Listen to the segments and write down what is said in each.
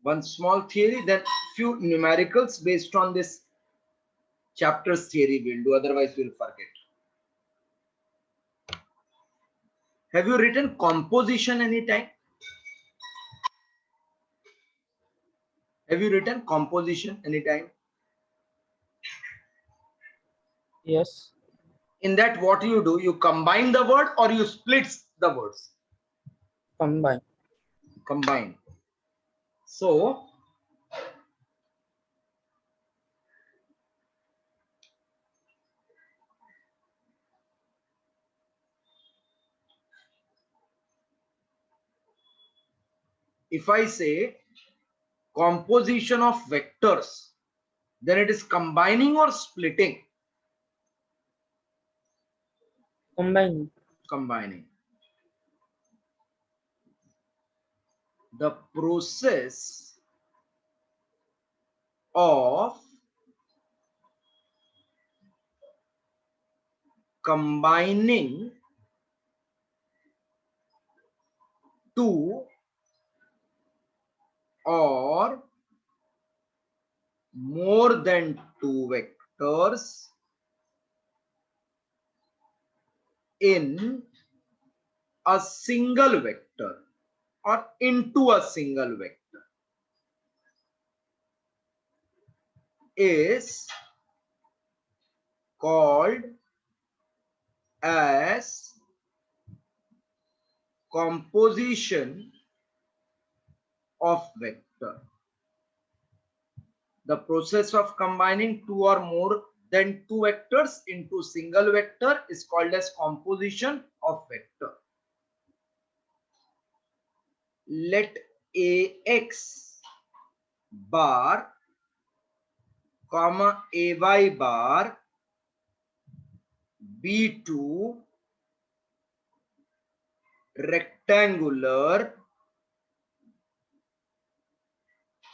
One small theory, then few numericals based on this chapter's theory we'll do, otherwise we'll forget. Have you written composition anytime? Have you written composition anytime? Yes. In that, what do? You combine the word or you split the words? Combine. Combine. So, if I say composition of vectors, then it is combining or splitting? Combine. Combining. The process of combining two or more than two vectors in a single vector or into a single vector is called as composition of vector. The process of combining two or more than two vectors into single vector is called as composition of vector. Let ax bar comma ay bar be two rectangular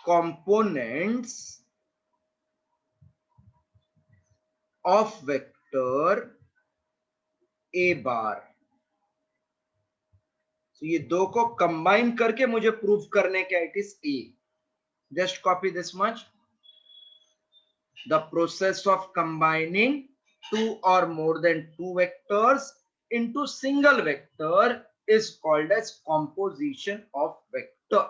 components of vector a bar. So ये दो को combine करके मुझे prove करने का it is a. Just copy this much. The process of combining two or more than two vectors into single vector is called as composition of vector.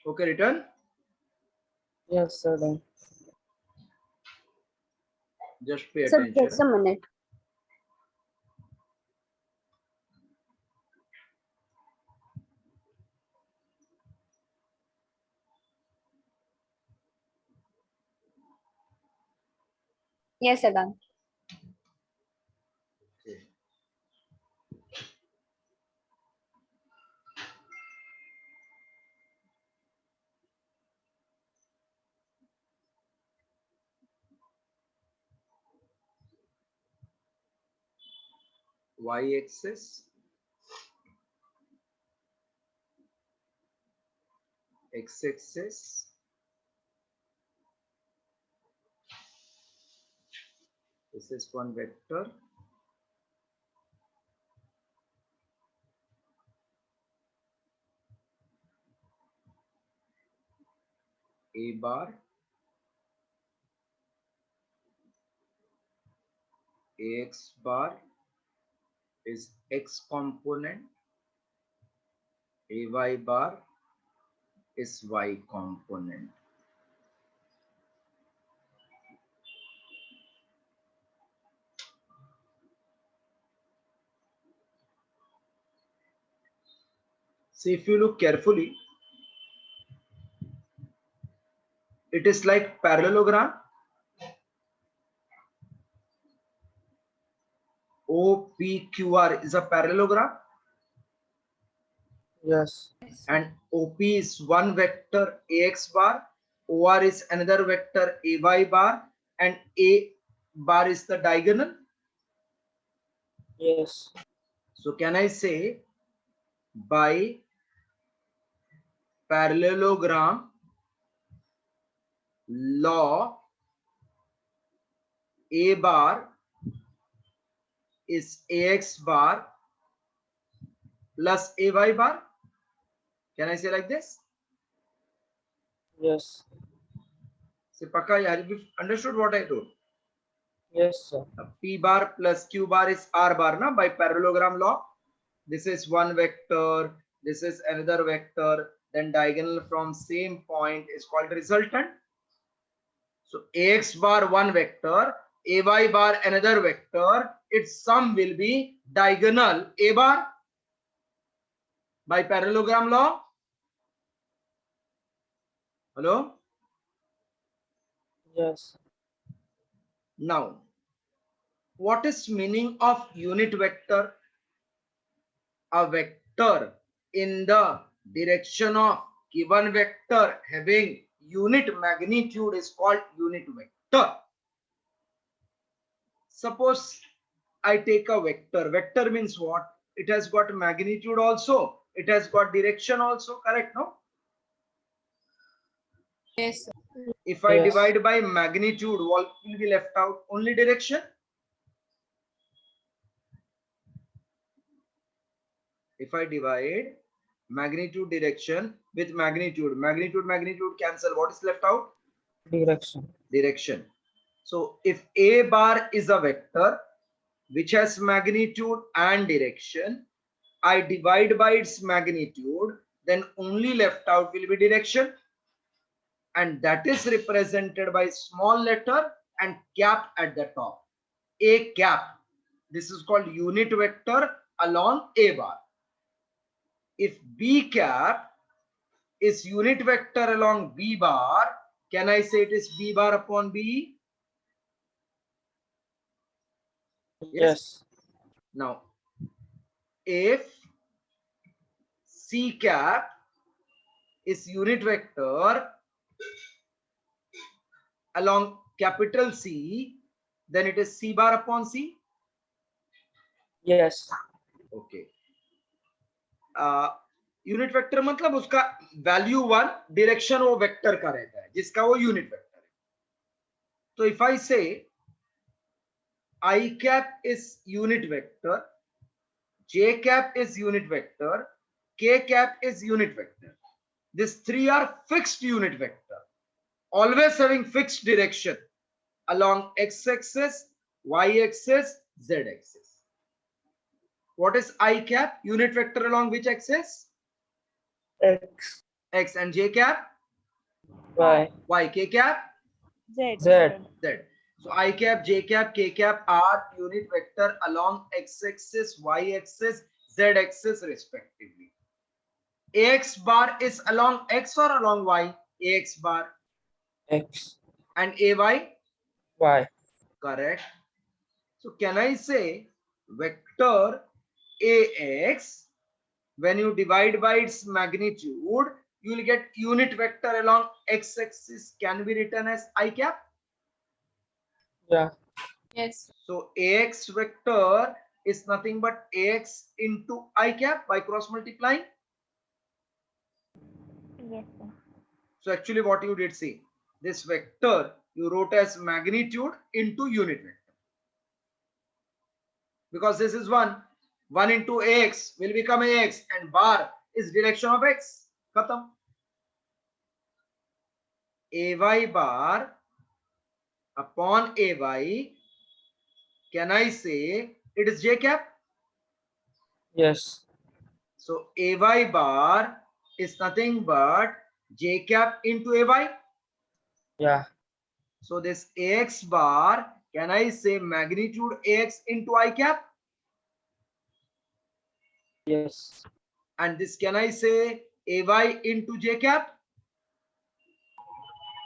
Okay, written? Yes, sir. Done. Just pay Sir, just attention. a minute. Yes, sir, done. Okay. Y-axis, x-axis, this is one vector, a bar, ax bar is x component, ay bar is y component. See, if you look carefully, it is like parallelogram. OPQR is a parallelogram, Yes. and OP is one vector AX bar, OR is another vector AY bar, and A bar is the diagonal. Yes. So can I say by parallelogram law, A bar is AX bar plus AY bar? Can I say like this? Yes. See, Paka, have you understood what I told? Yes, sir. P bar plus Q bar is R bar, na, by parallelogram law. This is one vector, this is another vector, then diagonal from same point is called resultant. So AX bar one vector, AY bar another vector, its sum will be diagonal A bar by parallelogram law. Hello? Yes. Now, what is meaning of unit vector? A vector in the direction of given vector having unit magnitude is called unit vector. Suppose I take a vector. Vector means what? It has got magnitude also. It has got direction also. Correct, no? Yes. If I Yes. divide by magnitude, what will be left out? Only direction. If I divide magnitude direction with magnitude, magnitude cancel, what is left out? Direction. Direction. So if A bar is a vector which has magnitude and direction, I divide by its magnitude, then only left out will be direction, and that is represented by small letter and cap at the top. A cap. This is called unit vector along A bar. If B cap is unit vector along B bar, can I say it is B bar upon B? Yes. Now, if C cap is unit vector along capital C, then it is C bar upon C. Yes. Okay. Unit vector मतलब उसका value one direction वो vector का रहता है जिसका वो unit vector है. तो if I say I cap is unit vector, J cap is unit vector, K cap is unit vector, these three are fixed unit vector, always having fixed direction along x-axis, y-axis, z-axis. What is I cap? Unit vector along which axis? X. X. And j cap? Y. Y. K cap? Z. Z. Z. So I cap, j cap, k cap are unit vector along x-axis, y-axis, z-axis respectively. Ax bar is along x or along y? Ax bar. X. And ay? Y. Correct. So can I say vector ax, when you divide by its magnitude, you will get unit vector along x-axis can be written as I cap? Yeah. Yes. So ax vector is nothing but ax into I cap by cross multiplying. Yes, sir. So actually what you did see, this vector you wrote as magnitude into unit vector. Because this is 1 into ax will become ax and bar is direction of x. Khatam. Ay bar upon ay, can I say it is j cap? Yes. So ay bar is nothing but j cap into ay. Yeah. So this ax bar, can I say magnitude ax into I cap? Yes. And this can I say ay into j cap?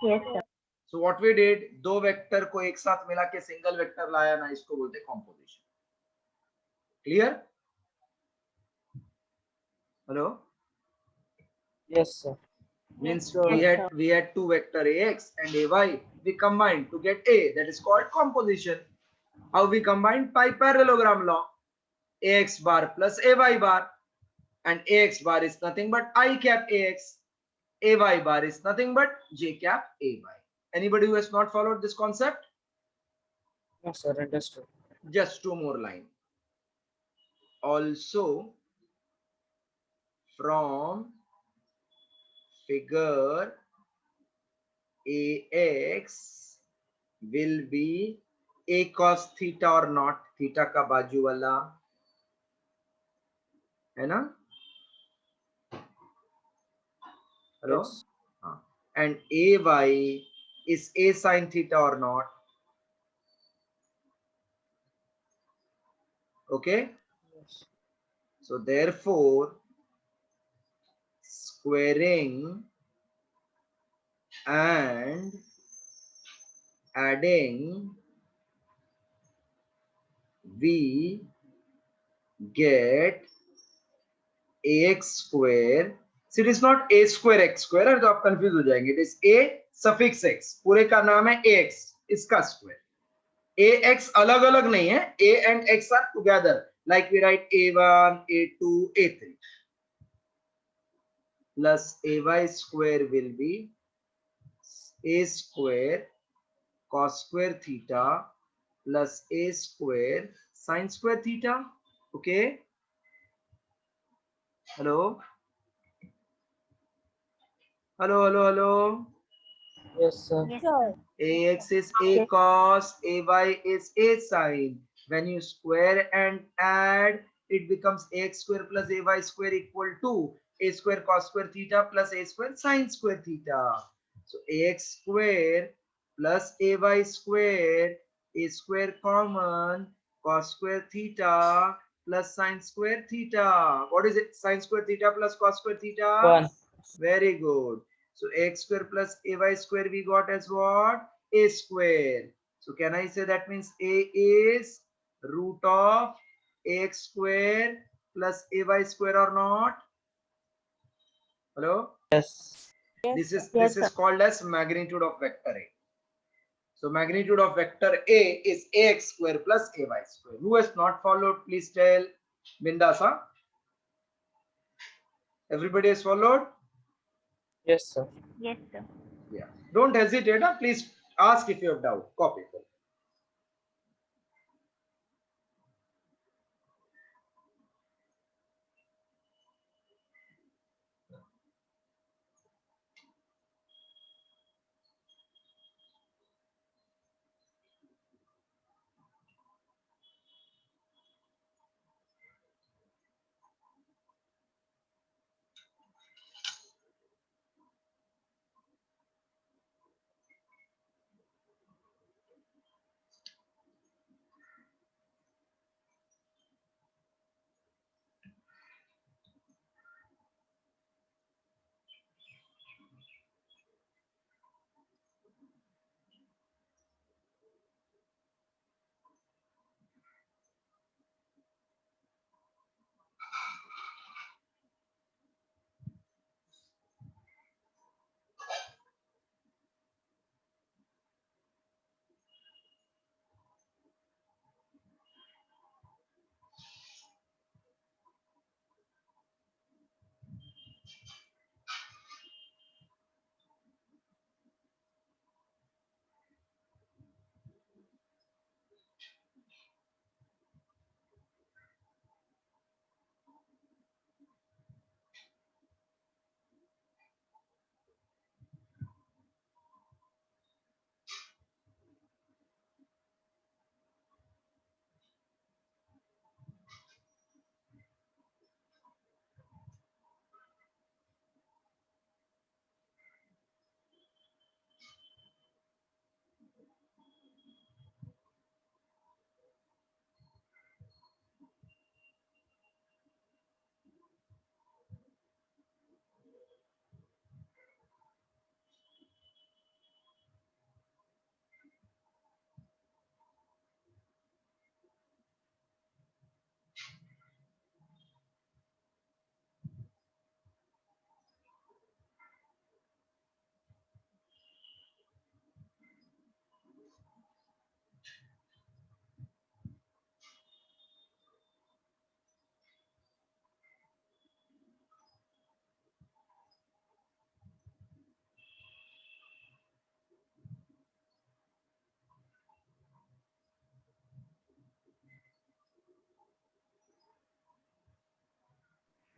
Yes, sir. So what we did, दो vector को एक साथ मिला के single vector लाया ना, इसको बोलते composition. Clear? Hello? Yes, sir. Means Yes, we had two vector ax and ay, we combined to get a, that is called composition. How we combined? By parallelogram law. Ax bar plus ay bar, and ax bar is nothing but I cap ax, ay bar is nothing but j cap ay. Anybody who has not followed this concept? No, sir. Understood. Just two more lines. Also, from figure ax will be a cos theta or not, theta का बाजू वाला है ना? Hello? Yes. And ay is a sin theta or not? Okay. Yes. So therefore, squaring and adding, we get ax square. So it is not a square x square, तो आप confuse हो जाएंगे. It is a suffix x, पूरे का नाम है ax, इसका square. ax अलग अलग नहीं है, a and x are together, like we write a1, a2, a3. Plus ay square will be a square cos square theta plus a square sin square theta. Okay. Hello. Hello. Yes, sir. Yes, sir. Ax is a cos, ay is a sin. When you square and add, it becomes ax square plus ay square equal to a square cos square theta plus a square sin square theta. So ax square plus ay square, a square common, cos square theta plus sin square theta. What is it? Sin square theta plus cos square theta? 1. Very good. So x square plus ay square we got as what? A square. So can I say that means a is root of ax square plus ay square or not? Hello? Yes. This is Yes, sir. called as magnitude of vector A. So magnitude of vector A is ax square plus ay square. Who has not followed, please tell. Bindasa. Everybody has followed? Yes, sir. Yes, sir. Yeah. Don't hesitate. Please ask if you have doubt. Copy.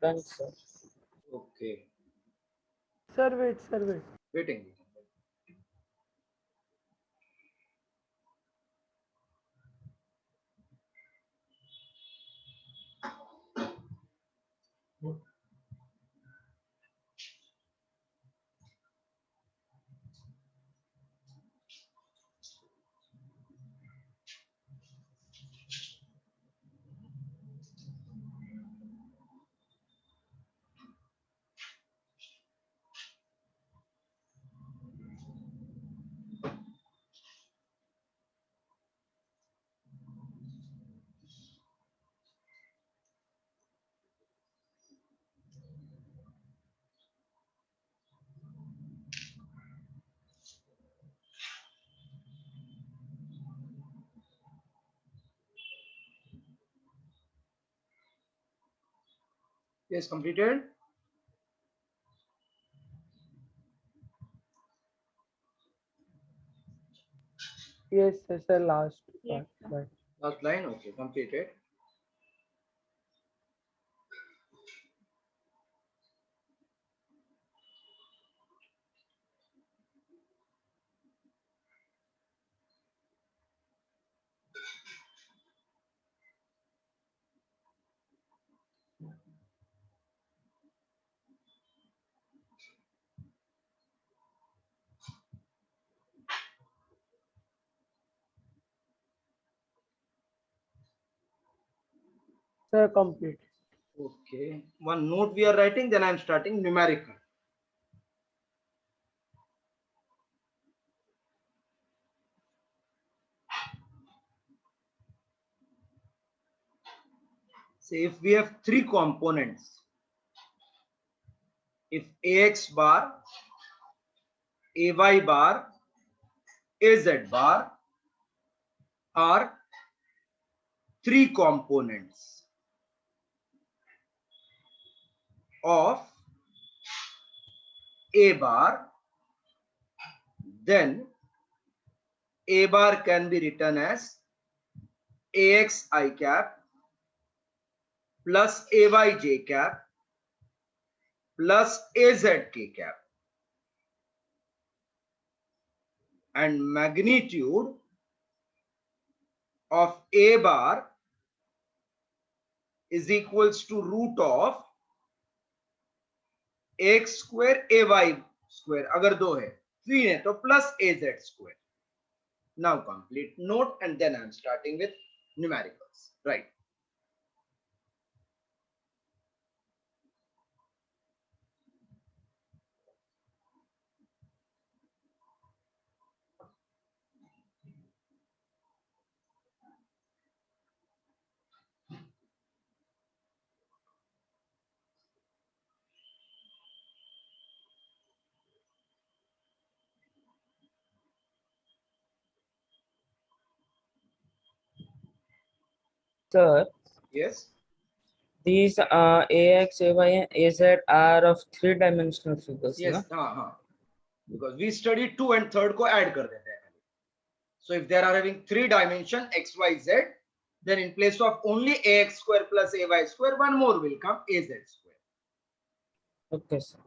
Done, sir. Okay. Sir, wait, sir, wait. Waiting. Yes, completed. Yes, sir, last Yes, part. sir. Right. Last line. Okay, completed. Sir, complete. Okay. One note we are writing, then I am starting numerical. Say if we have three components, if ax bar, ay bar, az bar are three components of a bar, then a bar can be written as ax I cap plus ay j cap plus az k cap, and magnitude of a bar is equals to root of x square ay square. अगर दो है, 3 है तो plus az square. Now complete note, and then I am starting with numericals. Right. Sir, Yes. these AX, AY, and AZ are of three-dimensional figures, Yes. na? हाँ. Because we studied 2 and third को add कर देते हैं. So if they are having 3 dimension x, y, z, then in place of only ax square plus ay square, one more will come az square. Okay, sir.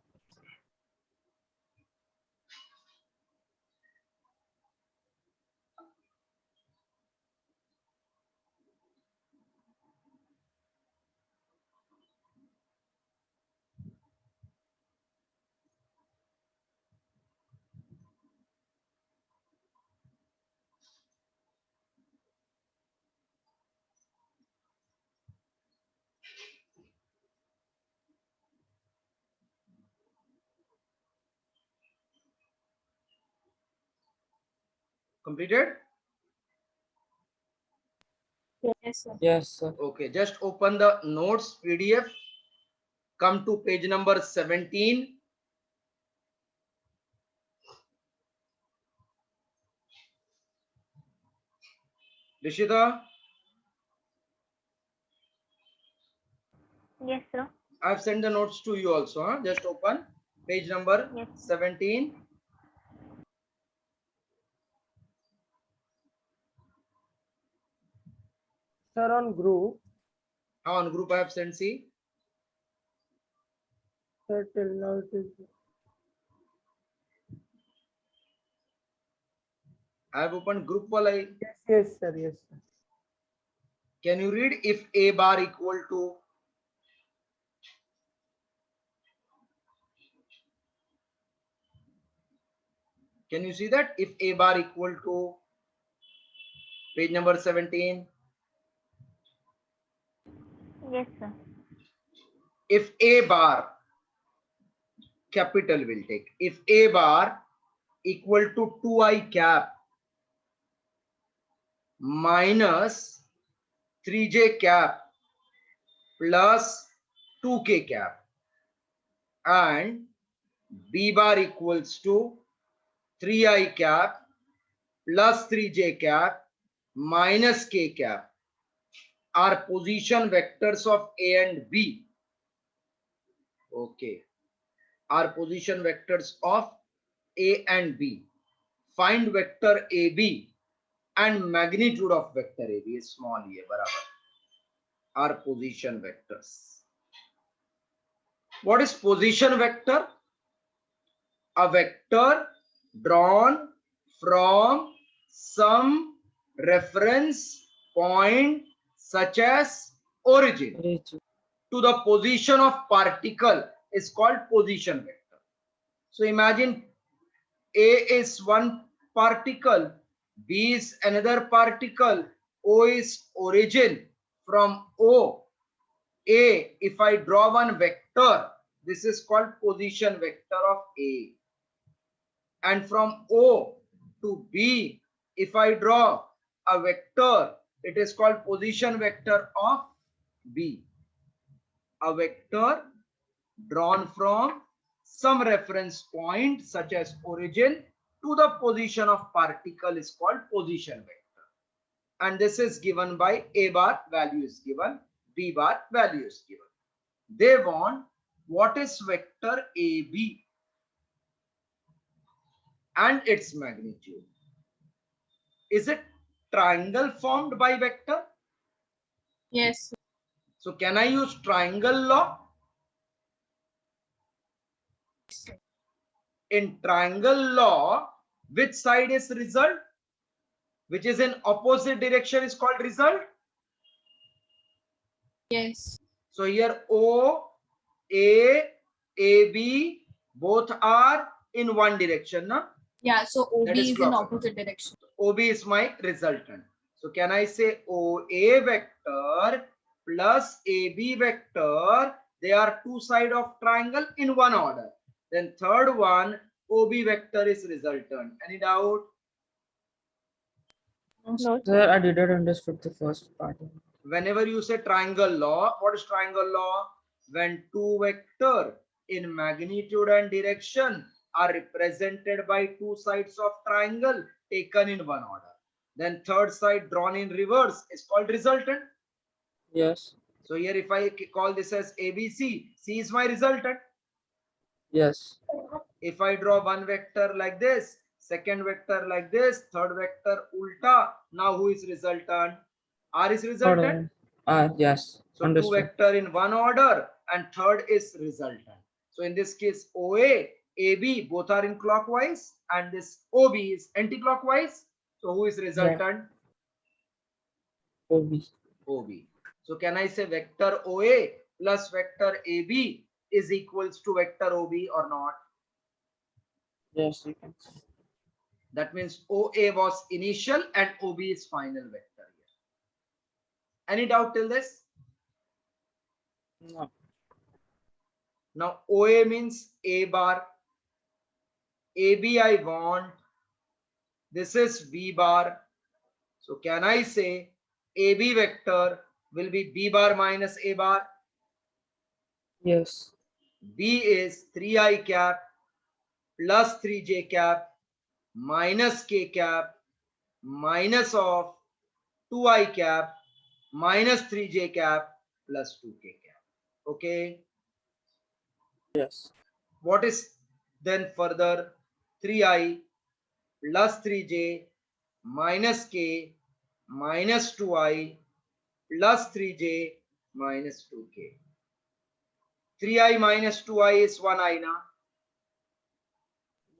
Completed? Yes, sir. Yes, sir. Okay, just open the notes PDF. Come to page number 17. Rishita, Yes, sir. I've sent the notes to you also. Huh? Just open page number Yes. 17. Sir, on group. On group I have sent, see. Sir, till now it is. I have opened group wala. Yes, sir. Yes, sir. Can you read if A bar equal to? Can you see that if A bar equal to page number 17? Yes, sir. If A bar, capital will take, if A bar equal to 2i cap minus 3j cap plus 2k cap and B bar equals to 3i cap plus 3j cap minus k cap are position vectors of A and B. Okay, are position vectors of A and B. Find vector AB and magnitude of vector AB is small a barabar are position vectors. What is position vector? A vector drawn from some reference point such as origin to the position of particle is called position vector. So imagine A is one particle, B is another particle, O is origin. From O, A, if I draw one vector, this is called position vector of A. And from O to B, if I draw a vector, it is called position vector of B. A vector drawn from some reference point such as origin to the position of particle is called position vector. And this is given by A bar value is given, B bar value is given. They want what is vector AB and its magnitude. Is it triangle formed by vector? Yes. So can I use triangle law? In triangle law, which side is result? Which is in opposite direction is called result? Yes. So here O, A, AB both are in one direction, na? Yeah. So That OB is is in clockwise. opposite direction. OB is my resultant. So can I say OA vector plus AB vector, they are two sides of triangle in one order. Then third one, OB vector is resultant. Any doubt? No. Sir, I didn't understood the first part. Whenever you say triangle law, what is triangle law? When two vectors in magnitude and direction are represented by two sides of triangle taken in one order. Then third side drawn in reverse is called resultant. Yes. So here if I call this as ABC, C is my resultant. Yes. If I draw one vector like this, second vector like this, third vector ulta, now who is resultant? R is resultant. Yes. So two Understood. vector in one order and third is resultant. So in this case, OA, AB both are in clockwise and this OB is anti-clockwise. So who is resultant? OB. OB. So can I say vector OA plus vector AB is equals to vector OB or not? Yes, you can say. That means OA was initial and OB is final vector here. Any doubt till this? No. Now OA means A bar. AB I want. This is B bar. So can I say AB vector will be B bar minus A bar? Yes. B is 3i cap plus 3j cap minus k cap minus of 2i cap minus 3j cap plus 2k cap. Okay. Yes. What is then further? 3i plus 3j minus k minus 2i plus 3j minus 2k. 3i minus 2i is 1i now.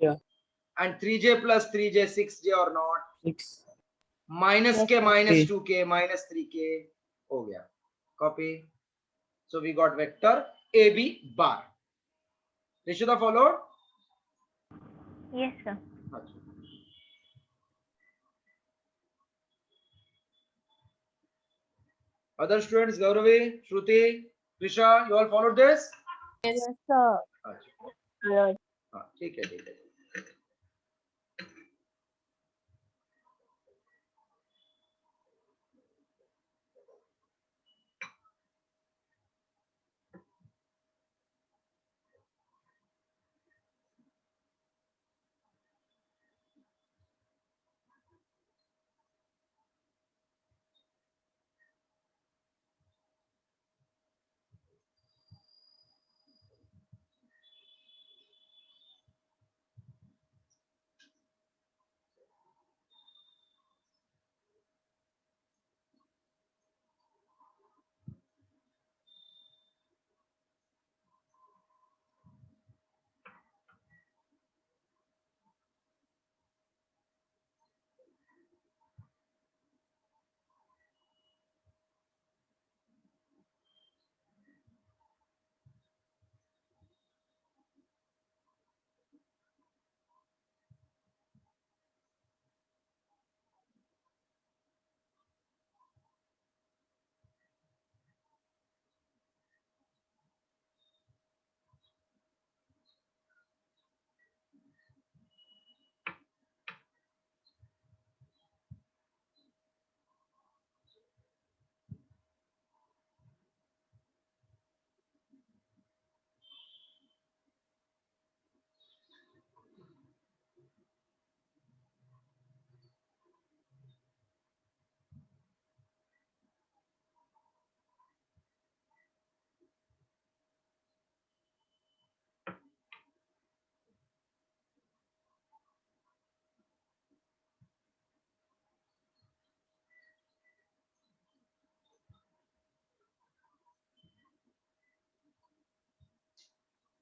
Yeah. And 3j plus 3j 6j or not. 6. Minus Yes, k sir. minus 3. 2k minus 3k हो गया. Copy. So we got vector AB bar. Rishita followed? Yes, sir. Other students, Gauravi, Shruti, Trisha, you all followed this? Yes, sir. अच्छा, Yes. हाँ, ठीक है, ठीक है.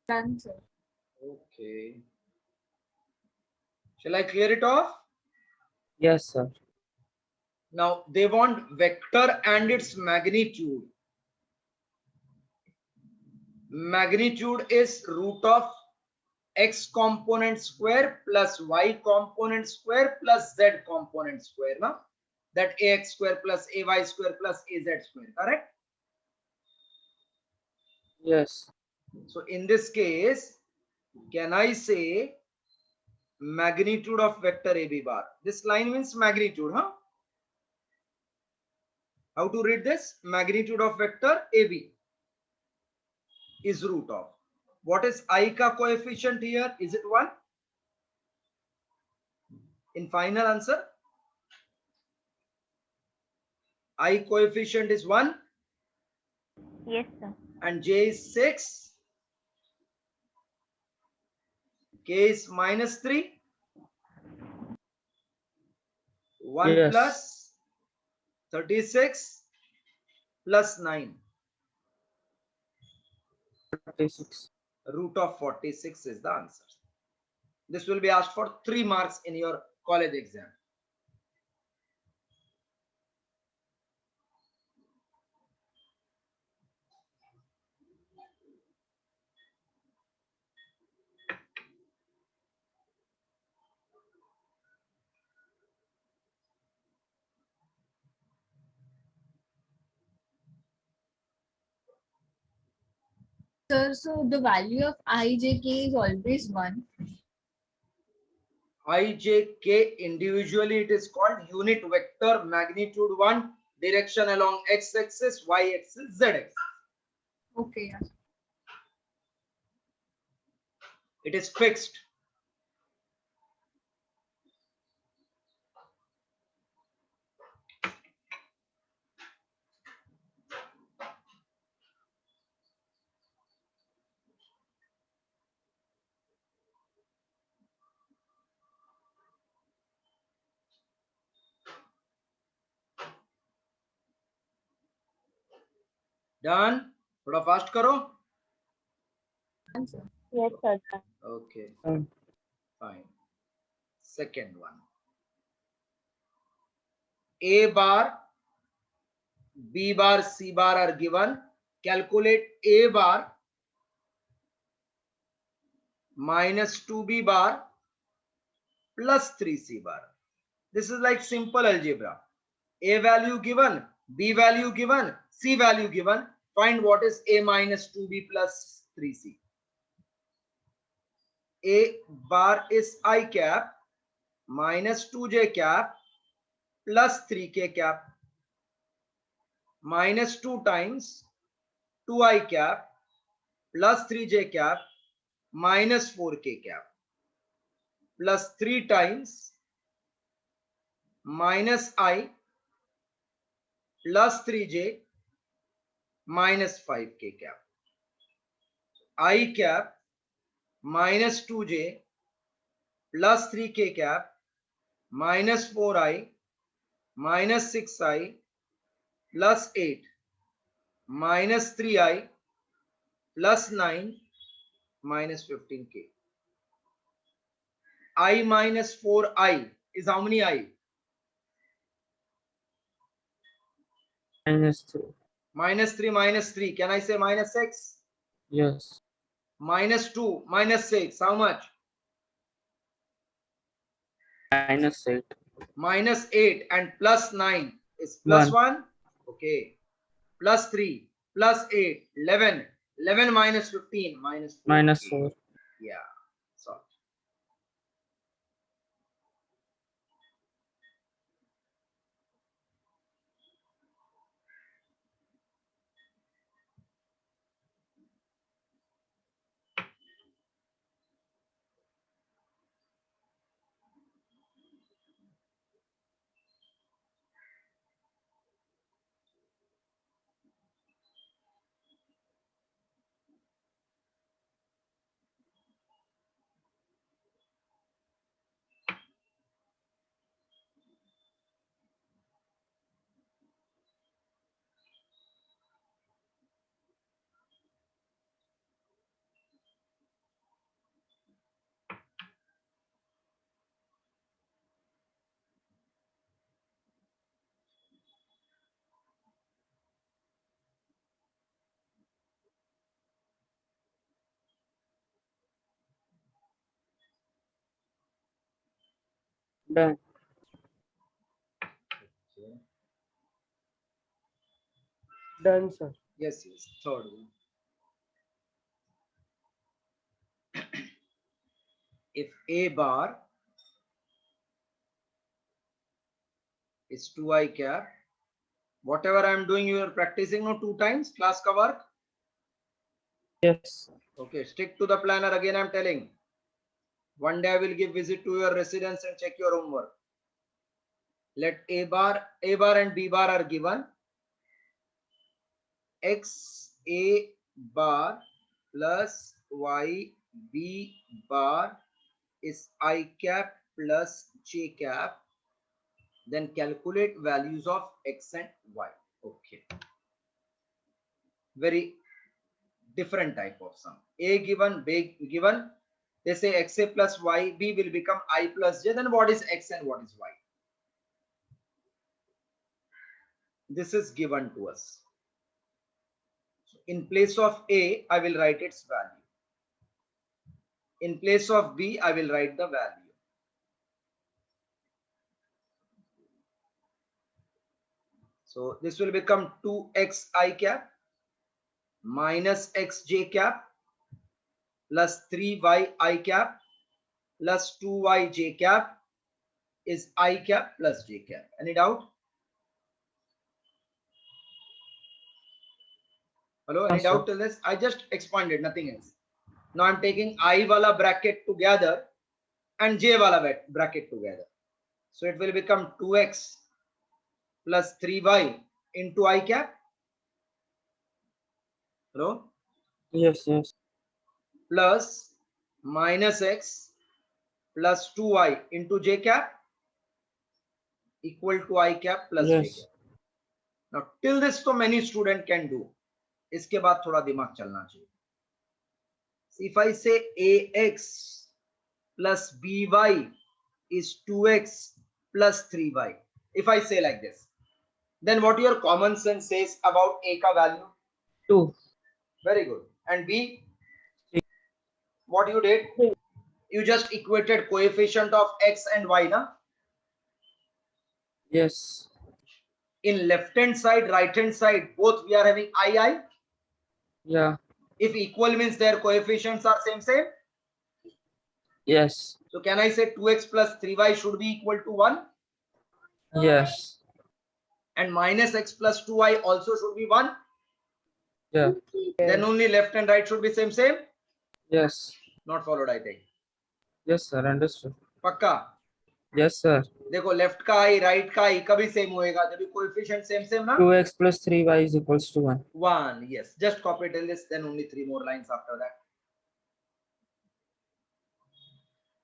Done, sir. Okay. Shall I clear it off? Yes, sir. Now they want vector and its magnitude. Magnitude is root of x component square plus y component square plus z component square. Now that ax square plus ay square plus az square, correct? Yes. So in this case, can I say magnitude of vector AB bar? This line means magnitude, huh? How to read this? Magnitude of vector AB is root of. What is I ka coefficient here? Is it 1? In final answer, I coefficient is 1 Yes, sir. and j is 6. K is minus 3. 1 Yes. plus 36 plus 9. 36. Root of 46 is the answer. This will be asked for 3 marks in your college exam. Sir, so the value of ijk is always 1. Ijk individually it is called unit vector, magnitude 1, direction along x-axis, y-axis, z-axis. Okay. Yeah. It is fixed. Done. थोड़ा fast करो. Answer. Yes, sir. Okay, Um, fine. Second one. A bar, B bar, C bar are given. Calculate A bar minus 2B bar plus 3C bar. This is like simple algebra. A value given, B value given, C value given. Find what is A minus 2B plus 3C. A bar is I cap minus 2J cap plus 3K cap minus 2 times 2I cap plus 3J cap minus 4K cap plus 3 times minus I plus 3J minus 5K cap. I cap minus 2J plus 3K cap minus 4I minus 6I plus 8 minus 3I plus 9 minus 15K. I minus 4I is how many I? -3. Minus 3 minus 3. Can I say minus 6? Yes. Minus 2 minus 6. How much? -8. Minus 8 and plus 9 is plus 1. Okay. Plus 3 plus 8. 11. 11 minus 15 minus 4. -4. Yeah. Solved. Done. Okay. Done, sir. Yes, yes. Third one. If A bar is 2I cap, whatever I am doing, you are practicing no 2 times class ka work. Yes. Okay, stick to the planner again. I'm telling. One day I will give visit to your residence and check your homework. Let A bar and B bar are given. X A bar plus Y B bar is I cap plus J cap. Then calculate values of X and Y. Okay. Very different type of sum. A given, B given. They say XA plus YB will become I plus J. Then what is X and what is Y? This is given to us. So in place of A, I will write its value. In place of B, I will write the value. So this will become 2xi cap minus xj cap plus 3yi cap plus 2yj cap is I cap plus j cap. Any doubt? Hello, any No, sir. doubt till this? I just expanded, nothing else. Now I'm taking I wala bracket together and J wala bracket together. So it will become 2x plus 3y into I cap. Hello? Yes, yes. Plus minus x plus 2y into j cap equal to I cap plus j Yes. cap. Now till this so many student can do. इसके बाद थोड़ा दिमाग चलना चाहिए. if I say ax plus by is 2x plus 3y, if I say like this, then what your common sense says about a ka value? 2. Very good. And b, what you did? Three. You just equated coefficient of x and y, na? Yes. In left hand side, right hand side, both we are having I. Yeah. If equal means their coefficients are same. Yes. So can I say 2x plus 3y should be equal to 1? Yes. And minus x plus 2y also should be 1? Yeah. Then only left and right should be same. Yes. Not followed, I think. Yes, sir. Understood. पक्का? Yes, sir. देखो left का आई right का आई कभी same होएगा जब coefficient same ना. 2x plus 3y is equals to 1. 1. Yes, just copy till this, then only 3 more lines after that.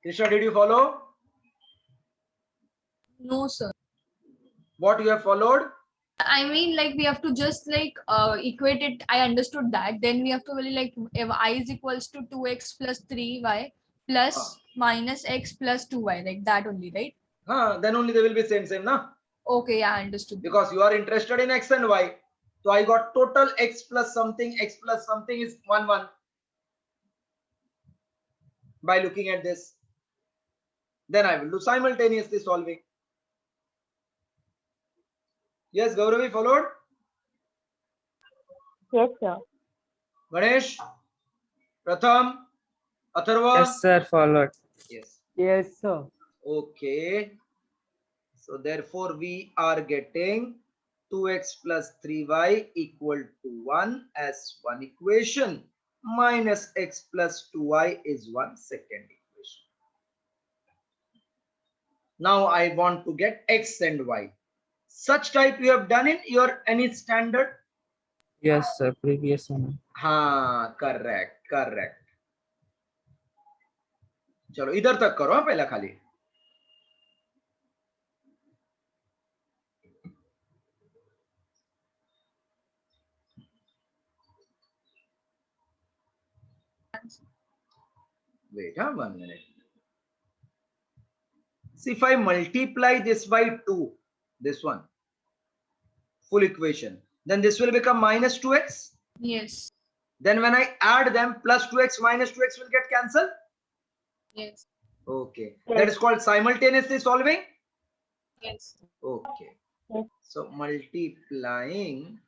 Krishna, did you follow? No, sir. What you have followed? I mean, like we have to just like equate it. I understood that. Then we have to really like if I is equals to 2x plus 3y plus minus x plus 2y, like that only, right? Then only they will be same na. Okay, yeah, understood. Because you are interested in x and y. So I got total x plus something is 1. By looking at this. Then I will do simultaneously solving. Yes, Gauravi, followed? Yes, sir. Ganesh, Pratham, Atharva? Yes, sir. Followed. Yes. Yes, sir. Okay. So therefore we are getting 2x plus 3y equal to 1 as one equation, minus x plus 2y is one second equation. Now I want to get x and y. Such type you have done in your any standard? Yes, sir. Previous one. correct. चलो इधर तक करो पहला खाली. Wait, 1 minute. See, if I multiply this by 2, this one, full equation, then this will become minus 2x. Yes. Then when I add them, plus 2x minus 2x will get cancelled. Yes. Okay. Yes. That is called simultaneously solving. Yes. Okay. Yes. So multiplying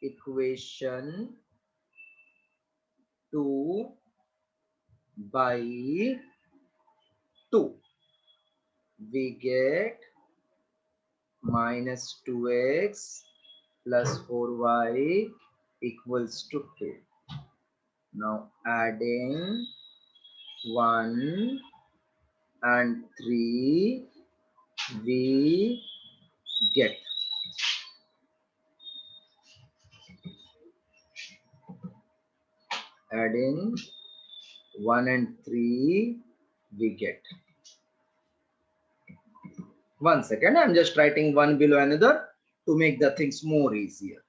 equation 2 by 2, we get minus 2x plus 4y equals to 2. Now adding 1 and 3, we get adding 1 and 3, we get. 1 second, I'm just writing one below another to make the things more easier.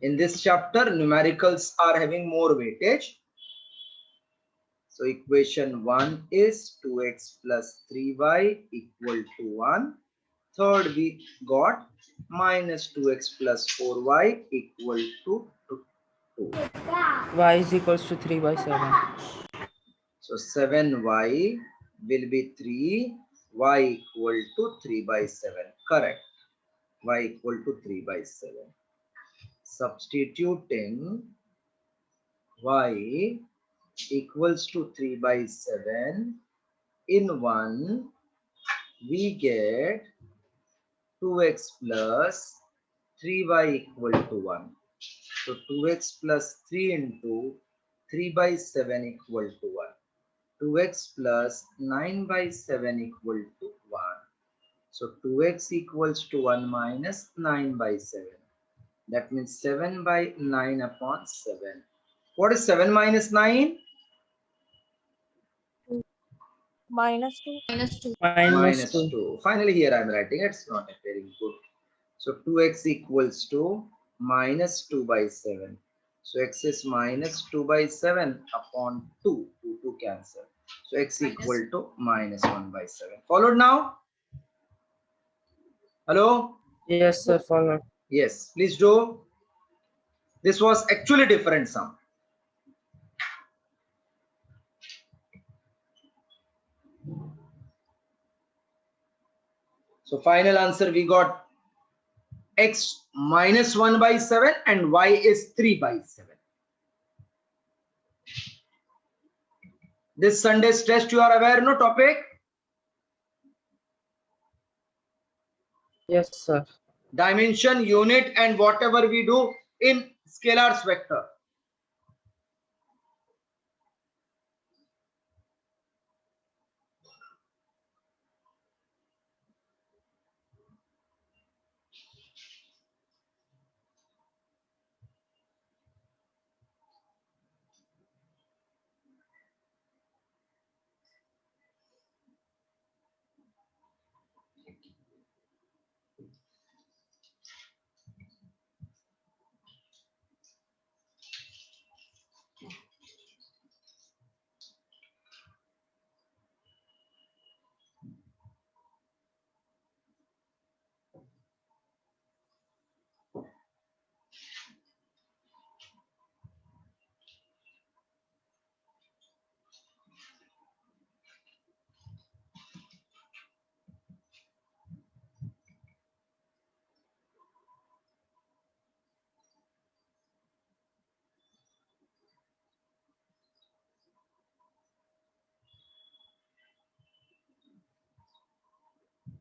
In this chapter, numericals are having more weightage. So equation 1 is 2x plus 3y equal to 1. Third, we got minus 2x plus 4y equal to 2. Y is equals to 3 by 7. So 7y will be 3, y equal to 3 by 7. Correct. Y equal to 3 by 7. Substituting y equals to 3 by 7 in 1, we get 2x plus 3y equal to 1. So 2x plus 3 into 3 by 7 equal to 1. 2x plus 9 by 7 equal to 1. So 2x equals to 1 minus 9 by 7. That means 7 by 9 upon 7. What is 7 minus 9? Minus 2. Minus 2. Minus 2. 2. Finally, here I am writing it's not very good. So 2x equals to minus 2 by 7. So x is minus 2 by 7 upon 2. 2 cancel. So x equal to minus 1 by 7. Followed now? Hello? Yes, sir. Follow. Yes, please do. This was actually different sum. So final answer we got x minus 1 by 7 and y is 3 by 7. This Sunday's test you are aware, no topic? Yes, sir. Dimension, unit and whatever we do in scalars vector.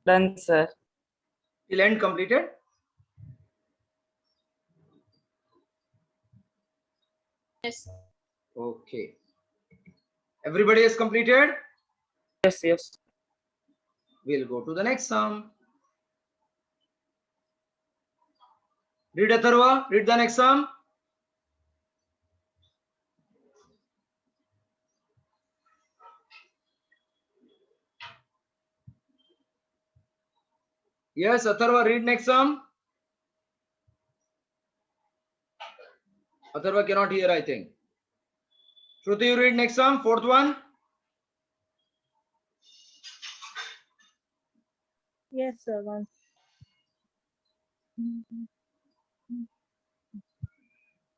Done, sir. Till end completed. Yes. Okay. Everybody has completed. Yes, yes. We'll go to the next sum. Read Atharva. Read the next sum. Yes, Atharva, read next sum. Atharva cannot hear, I think. Shruti, you read next sum. Fourth one. Yes, sir. One.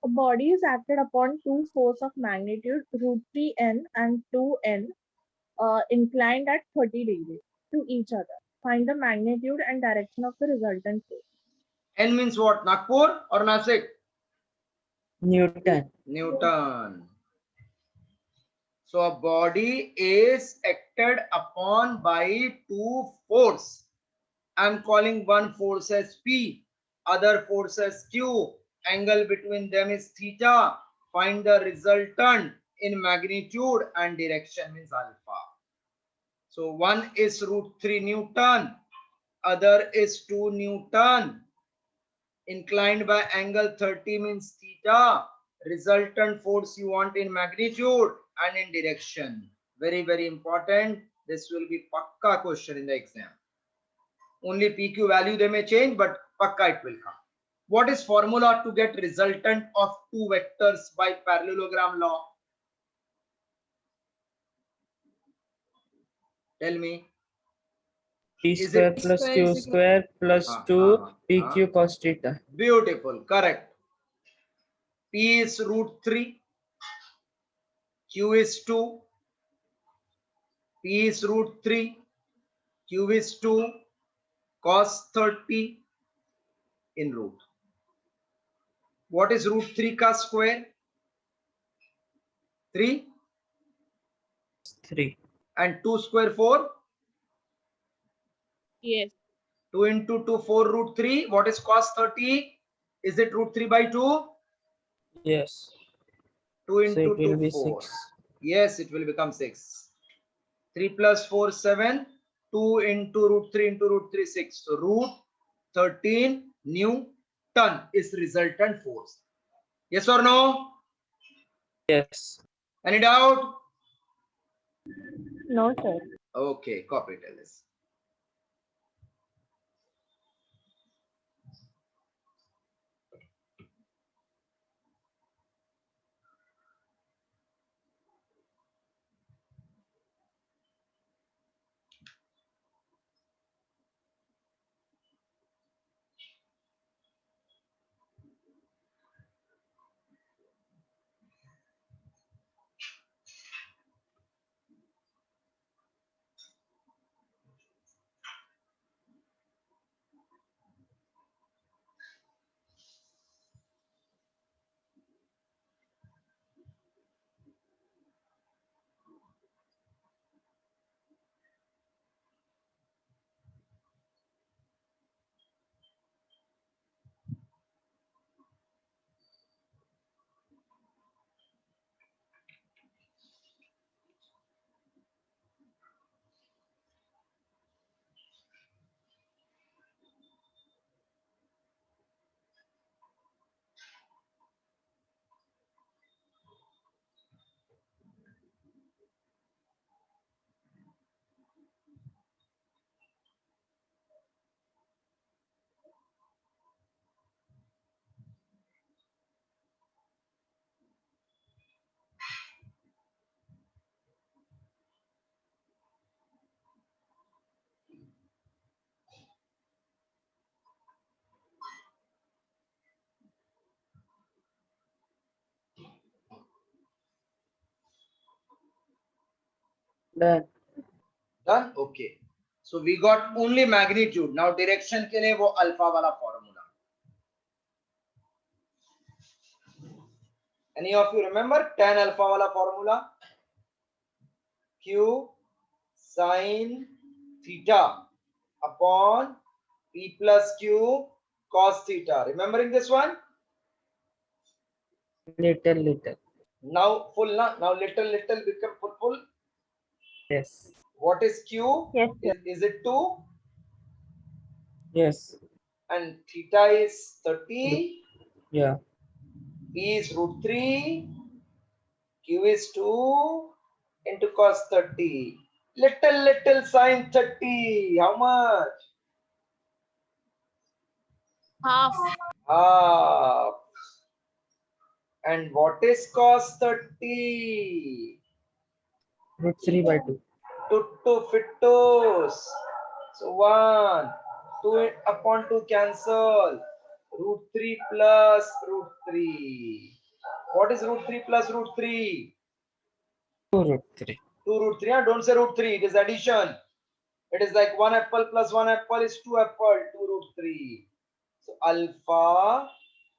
A body is acted upon two force of magnitude root 3n and 2n inclined at 30 degrees to each other. Find the magnitude and direction of the resultant force. N means what? Nagpur or Nasik? Newton. Newton. So a body is acted upon by two force. I'm calling one force as P, other force as Q. Angle between them is theta. Find the resultant in magnitude and direction means alpha. So one is root 3 Newton, other is 2 Newton. Inclined by angle 30 means theta. Resultant force you want in magnitude and in direction. Very, very important. This will be pakka question in the exam. Only PQ value they may change, but pakka it will come. What is formula to get resultant of two vectors by parallelogram law? Tell me. P Is square it plus square Q is equal- square plus 2 PQ cos theta. Beautiful, correct. P is root 3, Q is 2, P is root 3, Q is 2, cos 30 in root. What is root 3 ka square? 3 3. and 2 square 4. Yes. 2 into 2, 4 root 3. What is cos 30? Is it root 3 by 2? Yes. 2 So into it will 2, be 4. 6. Yes, it will become 6. 3 plus 4, 7. 2 into root 3 into root 3, 6. So root 13 Newton is resultant force. Yes or no? Yes. Any doubt? No, sir. Okay, copy tell this. Done. Done? Okay. So we got only magnitude. Now direction के लिए वो alpha वाला formula. Any of you remember tan alpha वाला formula? Q sin theta upon P plus Q cos theta. Remembering this one? Little. Now full, now little become full. Yes. What is Q? Yes, Is it 2? Yes. And theta is 30. Yeah. P is root 3. Q is 2 into cos 30. Little sine 30. How much? Half. Half. And what is cos 30? Root 3/2. Tutto fittos. So 1, 2 upon 2 cancel. Root 3 plus root 3. What is root 3 plus root 3? 2 root 3. 2 root 3. Don't say root 3. It is addition. It is like 1 apple plus 1 apple is 2 apple. 2 root 3. So alpha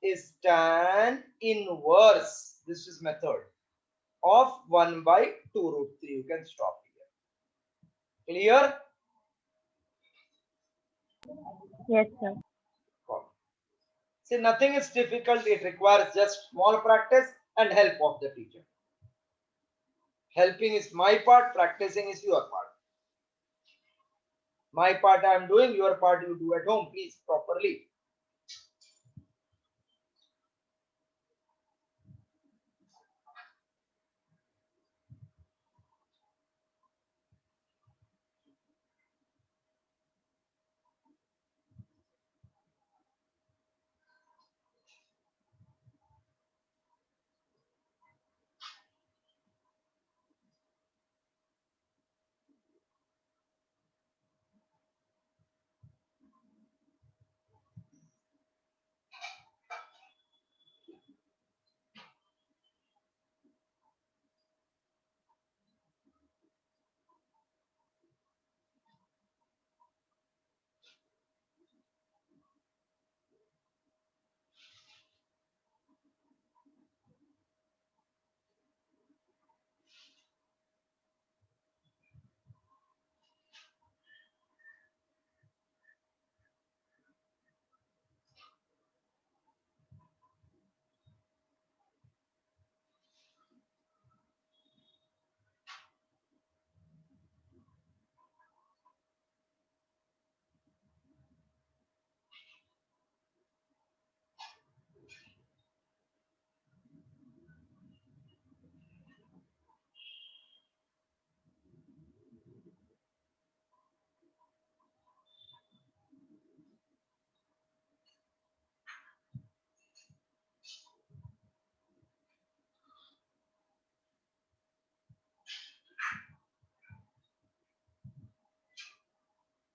is tan inverse. This is method of 1 by 2 root 3. You can stop here. Clear? yes, sir. See, nothing is difficult. It requires just small practice and help of the teacher. Helping is my part, practicing is your part. My part I am doing, your part you do at home, please, properly.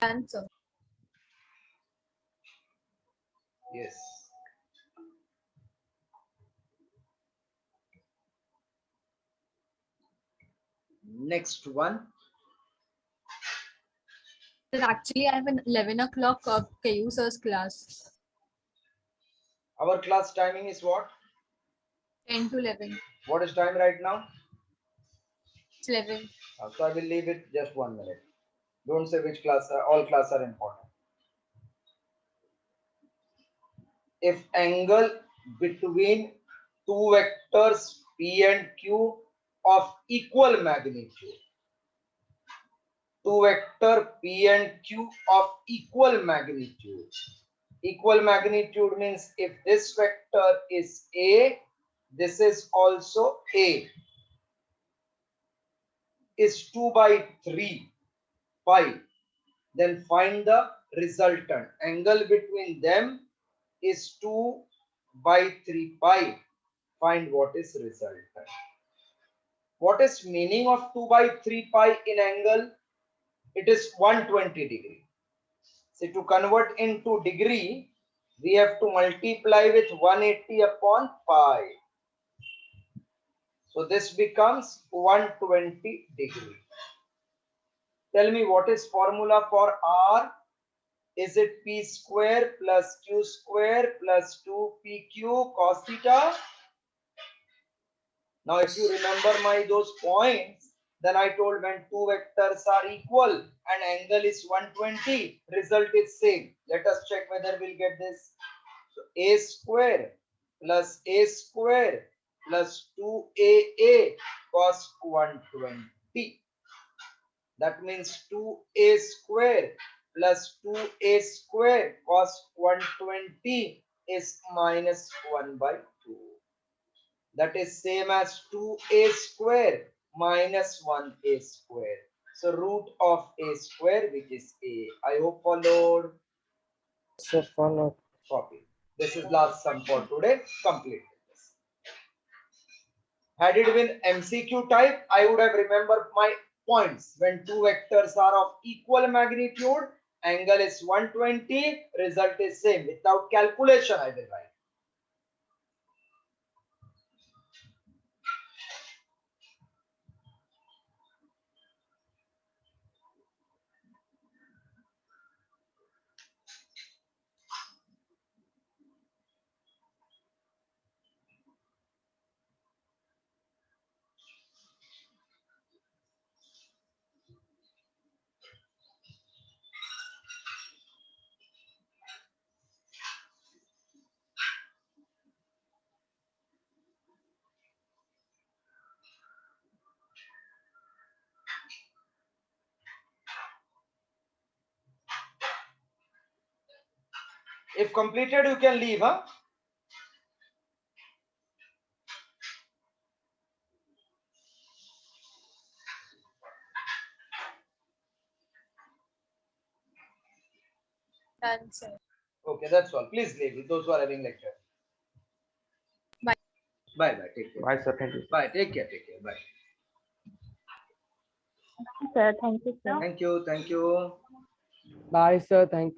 Answer. Yes. Next one. Actually, I have an 11 o'clock KU sir's class. Our class timing is what? 10 to 11. What is time right now? It's 11. So I will leave it just 1 minute. Don't say which class. All classes are important. If angle between two vectors P and Q of equal magnitude, two vector P and Q of equal magnitude. Equal magnitude means if this vector is A, this is also A, is 2 by 3 pi, then find the resultant. Angle between them is 2 by 3 pi. Find what is resultant. What is meaning of 2 by 3 pi in angle? It is 120 degree. So to convert into degree, we have to multiply with 180 upon pi. So this becomes 120 degree. Tell me what is formula for R? Is it P square plus Q square plus 2PQ cos theta? Now, if you remember those points, then I told when two vectors are equal and angle is 120, result is same. Let us check whether we'll get this. So A square plus 2AA cos 120. That means 2A square plus 2A square cos 120 is minus 1 by 2. That is same as 2A square minus 1A square. So root of A square, which is A. I hope followed. So follow. Copy. This is last sum for today. Complete this. Had it been MCQ type, I would have remembered my points. When two vectors are of equal magnitude, angle is 120, result is same. Without calculation, I will write. If completed, you can leave, huh? Done, sir. Okay, that's all. Please leave those who are having lecture. Bye. Bye bye. Take care. Bye, sir. Thank you. Bye. Take care. Take care. Bye. Sir, thank you, sir. Thank you. Thank you. Bye, sir. Thank you.